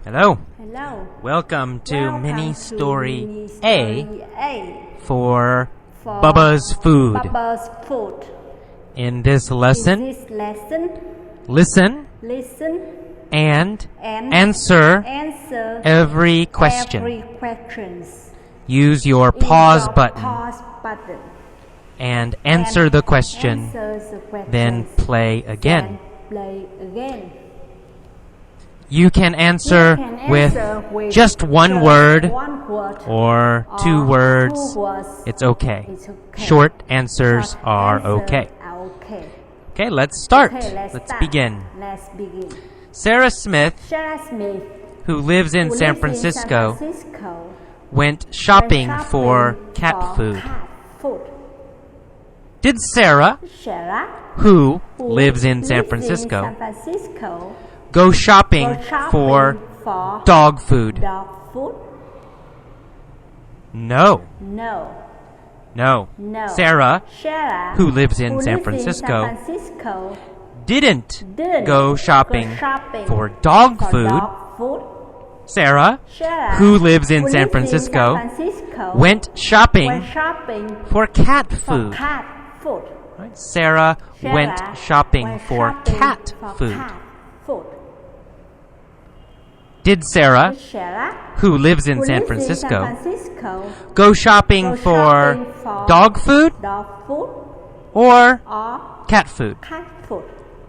Hello. Hello. Welcome to Mini Story Mini A A for Bubba's Food. Bubba's Food. In this lesson, In this lesson, listen and answer every question. Every questions. Use your Use pause your button pause button. and answer the question, then play again. Play again. You can answer with just one word or two words. It's okay. Short answers are okay. Okay, let's start. Let's begin. Sarah Smith, who lives in San Francisco, went shopping for cat food. Did Sarah, who lives in San Francisco, go shopping for dog food? No. Sarah, who lives in San Francisco, didn't go shopping for dog food. Sarah, who lives in San Francisco, went shopping for cat food. Right? Sarah went shopping for cat food. Did Sarah, who lives in San Francisco, go shopping for dog food or cat food?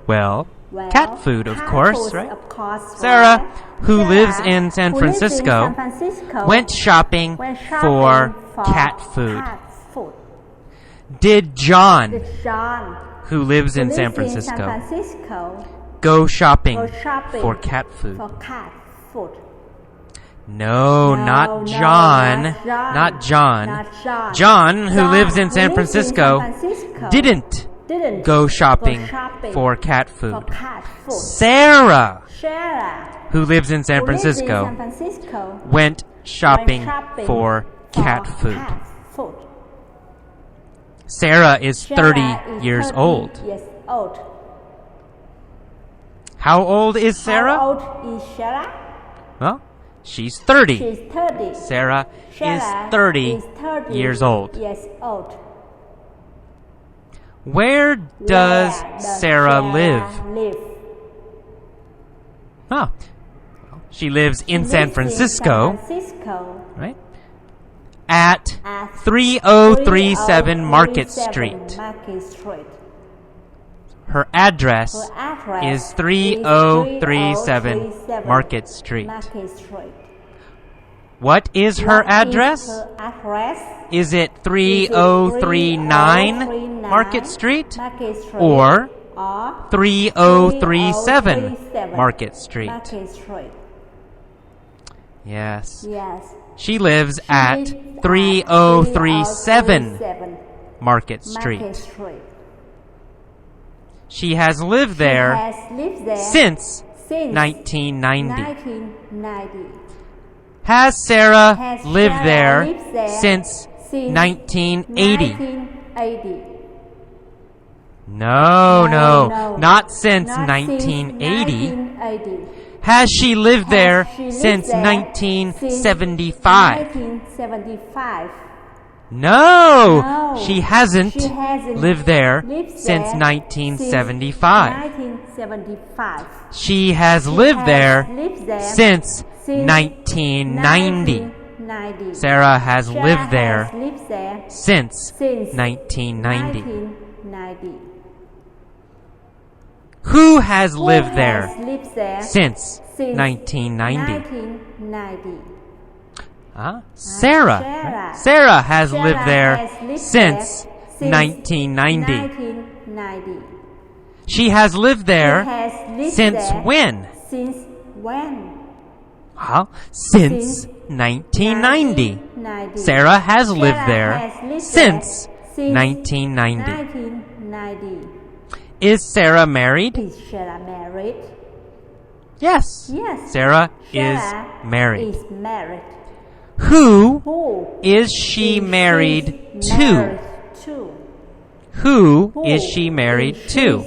Well, cat food, of course, right? Sarah, who lives in San Francisco, went shopping for cat food. Did John, who lives in San Francisco, go shopping for cat food? No, not John. Not John. John, who lives in San Francisco, didn't go shopping for cat food. Sarah, who lives in San Francisco, went shopping for cat food. Sarah is 30 years old. How old is Sarah? Well, she's 30. Sarah is 30 years old. Where does Sarah live? Oh, she lives in San Francisco, right? At 3037 Market Street. Her address is 3037 Market Street. What is her address? Is it 3039 Market Street or 3037 Market Street? Yes. She lives at 3037 Market Street. She has lived there since 1990. Has Sarah lived there since 1980? No, not since 1980. Has she lived there since 1975? No, she hasn't lived there since 1975. She has lived there since 1990. Sarah has lived there since 1990. Who has lived there since 1990? Sarah. Right? Sarah has lived there since 1990. She has lived there since when? Since 1990. Sarah has lived there since 1990. Is Sarah married? Yes. Sarah is married. Who is she married to? Who is she married to?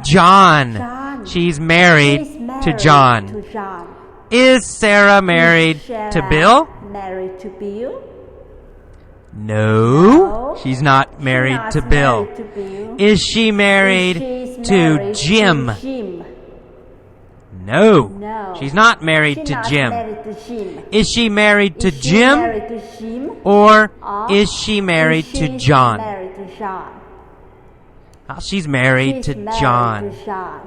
John. She's married to John. To John. Is Sarah married to Bill? Married to Bill? No, she's not married Not to Bill. married to Bill. Is she married She's to married Jim? To Jim. No, No. she's not married She's to not Jim. married to Jim. Is she married to Is she Jim? married to Jim? Or Or is she married is to she John? Married to John. She's married She's to married John. to John.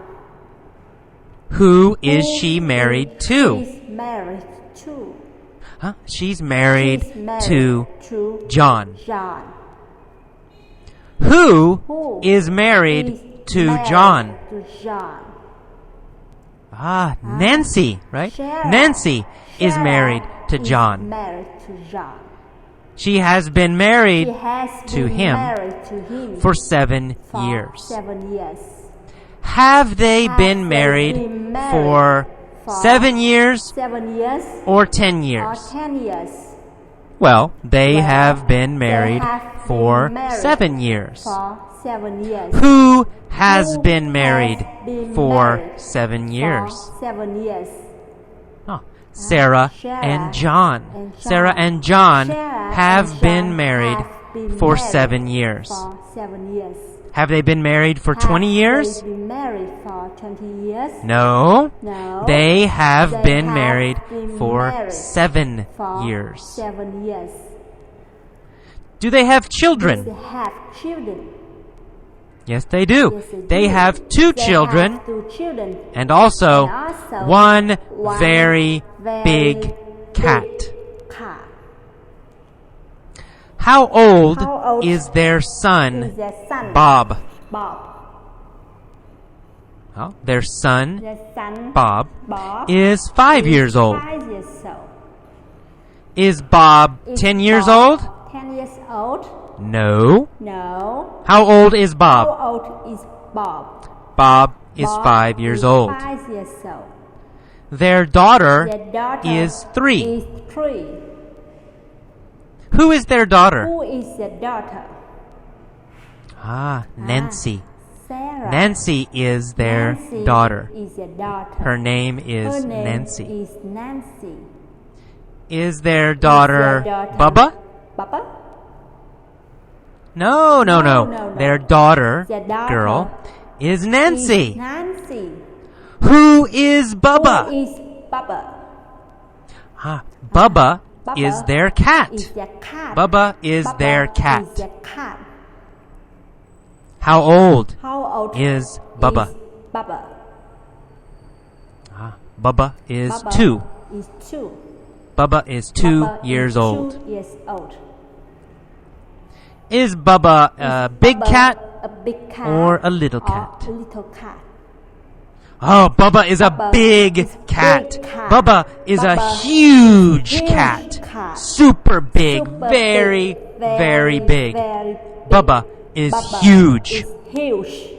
Who is she married to? She's married to. She's married She's married to to John. John. Who Who is married is to married John? To John. Nancy, right? Sarah. Nancy is Sarah married to is John. Married to John. She has been married She has to been him married to him for 7 for years. 7 years. Have they Have been they married been married for for 7 years 7 years or 10 or years? 10 years? Well, they Well, have been they married have for been married 7 years. For 7 years. Who has Who been has married been for married 7 years? For 7 years. Sarah Sarah and John. and John. Sarah and John Sarah have and been John married have been for married 7 years. For 7 years. Have they been married for 20 years? Have they been married for 20 years? No. No. They have They been have married been for married 7 for years. 7 years. Do they have They children? have children. Yes, they do. Yes, they They do. have 2 They children have 2 children. and also And also one one very big big cat. cat. How old How old is their son, Is their son Bob? Bob. Well, their son, Their son Bob, Bob is 5 years old. 5 years old. Is Bob Is 10 years Bob old? 10 years old? No. No. How old is Bob? How old is Bob? Bob is Bob 5 years is old. 5 years old. Their daughter Their daughter is 3. Is 3. Who is their daughter? Who is the daughter? Nancy. Sarah. Nancy is their Nancy daughter. Is the daughter. Her name is Her name Nancy. Is Nancy. Is their daughter Is their daughter Bubba? Bubba? No. No. Their daughter, Their daughter girl, is Is Nancy. Nancy. Who is Bubba? Who is Bubba? Bubba Bubba is their cat. Is their cat. Bubba is Bubba their cat. Is their cat. How old How old is Bubba? Is Bubba? Bubba is Bubba 2. Is 2. Bubba is 2 Bubba years is old. 2 years old. Is Bubba a big Bubba cat a big cat or a little or cat? a little cat? Oh, Bubba is a Bubba big is cat. big cat. Bubba is a Bubba huge huge cat. cat. Super big. Super very, big, very big. very Bubba is Bubba huge. Is huge.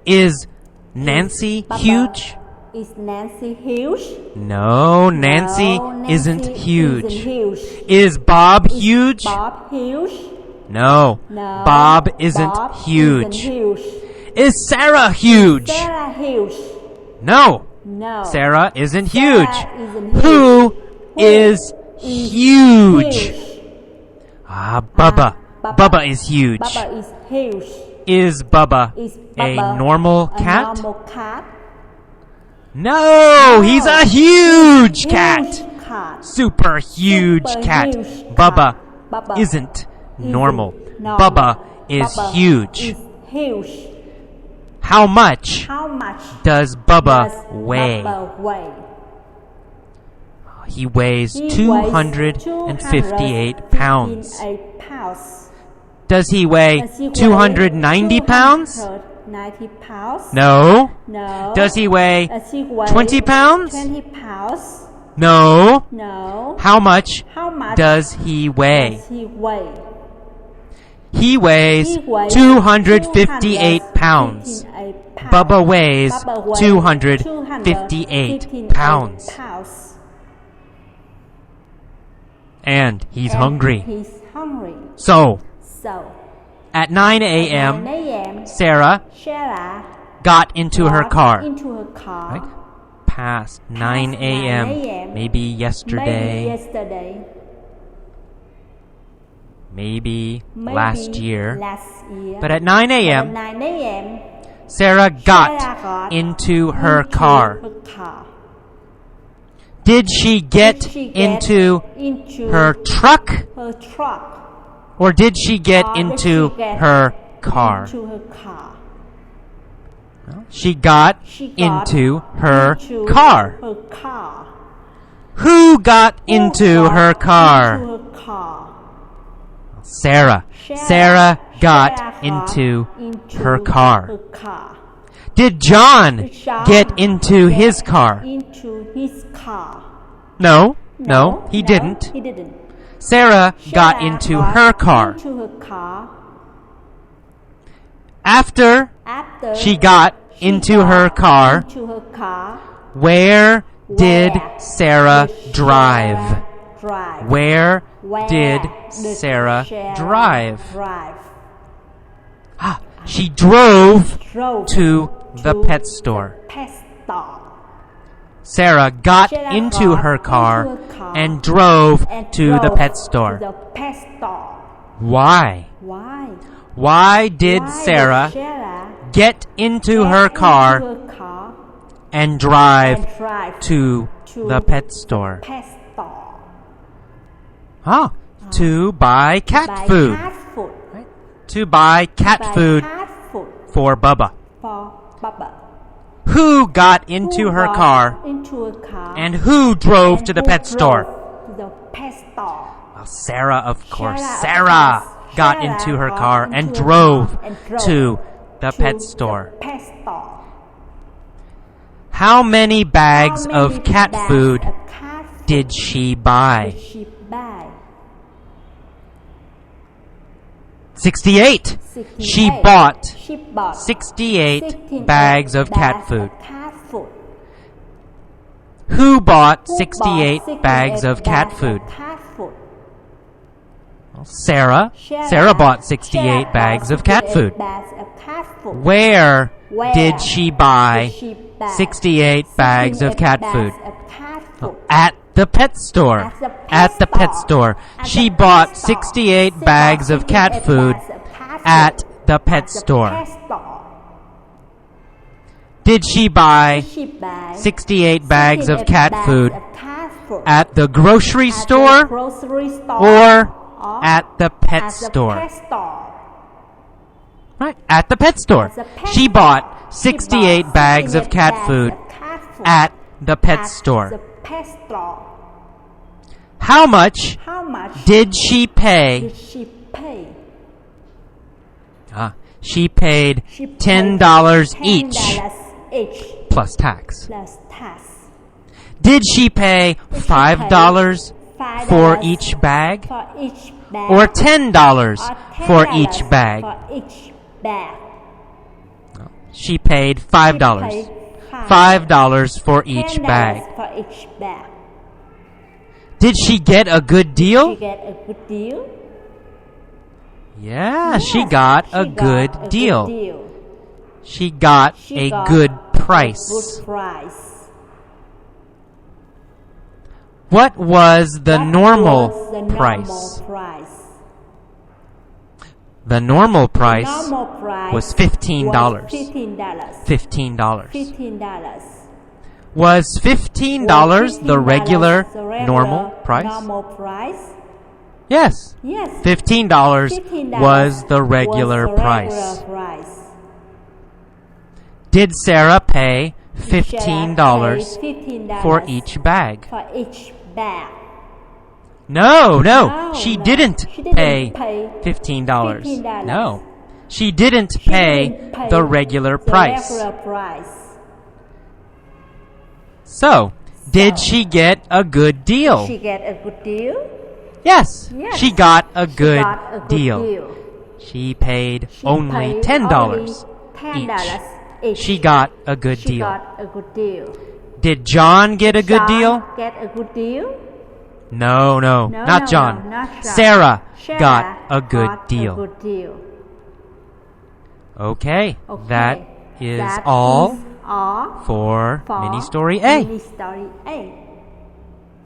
Is Nancy Bubba huge? Is Nancy huge? No, Nancy No, Nancy isn't huge. Isn't huge. Is Bob huge? Bob huge? No. No. Bob isn't Bob huge. Isn't huge. Is Sarah huge? Sarah huge? No. No. Sarah isn't Sarah huge. isn't huge. Who is huge? Bubba. Bubba is huge. Bubba is huge. Is Bubba Is a Bubba normal a cat? normal cat? No, he's a huge cat. Cat. Super huge Super cat. huge Bubba Bubba isn't normal. normal. Bubba is Bubba huge. Is huge. How much How much does Bubba does weigh? Bubba weigh? He weighs He 258 pounds. 258 pounds. Does he weigh Does he weigh 290 pounds? 290 pounds? No. No. Does he weigh Does he weigh 20 pounds? 20 pounds? No. No. How much How much does he weigh? does he weigh? He weighs He weighs 258 pounds. 258 pounds. Bubba weighs Bubba weighs 258 pounds. And he's And hungry. He's hungry. So, So, at 9 at 9 a.m., a.m., Sarah Sarah got into her car. Into her car. Right? Past 9 a.m. Maybe yesterday. Maybe yesterday. Maybe last year. Last year. But at 9 At a.m., 9 a.m. Sarah got Sarah into her into car. her car. Did she get Did she get into into her truck? her truck? Or did she get Or did into she get her car? Into her car. She got She got into her into car. her car. Who got Who into got her car? Into her car. Sarah. Sarah got into her car. Her car. Did John Did John get into his car? Into his car. No, he didn't. He didn't. Sarah got Sarah into got her car. Into her car. After After she got into her car, into her car, where did where Sarah did drive? Sarah drive? Where Where did did Sarah drive? drive? She drove Drove to the pet store. Pet store. Sarah got Sarah into got her car into her car and drove and to the drove pet store. To the pet store. Why? Why? Why did Why Sarah did Sarah get into get her into car her car and drive and drive to the pet store? pet store? To buy cat Buy food. cat food. To buy cat Buy food cat food for Bubba. for Bubba. Who got into Who her got car into her car and who drove and to the who pet drove store? To the pet store. Sarah, of course. Sarah, of Sarah course. got Sarah into her got car into and her drove car and drove to the to pet store. The pet store. How many bags How many of cat bags food of cat food did she buy? did she buy? 68. 68. She bought She bought 68 bags of cat food. cat food. Who bought Who 68 bought bags of cat bags food? of cat food? Sarah. Sarah bought 68 bags of cat food. Bags of cat food. Where Where did she buy did she buy 68 bags of cat food? bags of cat food? At the pet store. At the pet store. At She the bought pet store. 68 She bags bought of cat 68 food bags of cat food at the pet at the store. pet store. Did she buy Did she buy 68 bags of 68 cat bags food of cat food at the grocery at the store grocery store or or at the pet at the store? pet store? Right, at the pet store. At the pet She store. bought She 68 bought bags of 68 cat bags food of cat food at the pet at store. the pet store. How much How much did she pay? did she pay? She paid She paid $10 each $10 each plus tax. plus tax. Did she pay $5 for each bag For each bag. or $10 or for $10 each bag? For each bag. She paid $5. She paid $5 for each $10 bag. For each bag. Did she get a good She deal? get a good deal? Yeah, she Yes, got she a got good a deal. Good deal. She got She a got good a price. good price. What was the What normal was the price? normal price? The normal price Normal price was $15. was $15. $15. $15. Was $15 the regular normal price? Normal price? Yes. Yes. $15 $15 was the regular was the price. regular price. Did Sarah pay Sarah $15 paid $15 for each bag? For each bag. No, No, she no. didn't She didn't pay pay $15. $15. No. She didn't She pay didn't pay the regular the price. regular price. So, did she get a good deal? She get a good deal? Yes, Yes. she got a good got a good deal. She paid She only paid $10 only $10 each. each. She got a good She deal. got a good deal. Did John get a good John deal? Get a good deal? No, No, not John. No, not John. Sarah Sarah got a good got deal. A good deal. Okay, Okay. that is That all is all for for mini story A. mini story A.